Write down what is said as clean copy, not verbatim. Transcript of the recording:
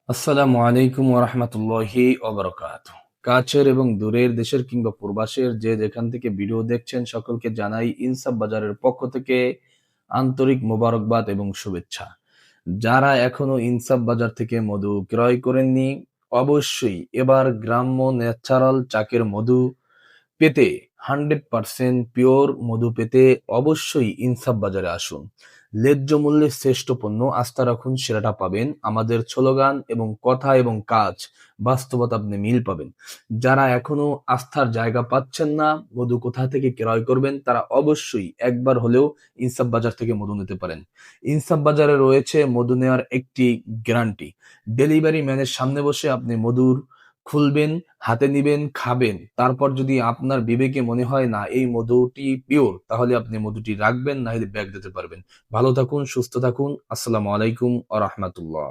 আসসালামু আলাইকুম ওরহমতুল্লাহি ওবরাকাতুহু। কাছের এবং দূরের দেশের কিংবা প্রবাসের যে যেখান থেকে ভিডিও দেখছেন সকলকে জানাই ইনসাফ বাজারের পক্ষ থেকে আন্তরিক মোবারকবাদ এবং শুভেচ্ছা। যারা এখনো ইনসাফ বাজার থেকে মধু ক্রয় করেননি, অবশ্যই এবার গ্রাম্য ন্যাচারাল চাকের মধু পেতে 100% পিওর মধু পেতে অবশ্যই ইনসাফ বাজারে আসুন। ন্যায্য মূল্যে শ্রেষ্ঠ পণ্য, আস্থা রাখুন সেরাটা পাবেন। আমাদের স্লোগান এবং কথা এবং কাজ বাস্তবতা আপনি মিল পাবেন। যারা এখনো আস্থার জায়গা পাচ্ছেন না, মধু কোথা থেকে ক্রয় করবেন, তারা অবশ্যই একবার হলেও ইনসাফ বাজার থেকে মধু নিতে পারেন। ইনসাফ বাজারে রয়েছে মধু নেওয়ার একটি গ্যারান্টি। ডেলিভারি ম্যানের সামনে বসে আপনি মধুর খুলবেন, হাতে নিবেন, খাবেন। তারপর যদি আপনার বিবেকে মনে হয় না এই মধুটি পিওর, তাহলে আপনি মধুটি রাখবেন, না হলে ব্যাগ দিতে পারবেন। ভালো থাকুন, সুস্থ থাকুন। আসসালামু আলাইকুম ওয়া রাহমাতুল্লাহ।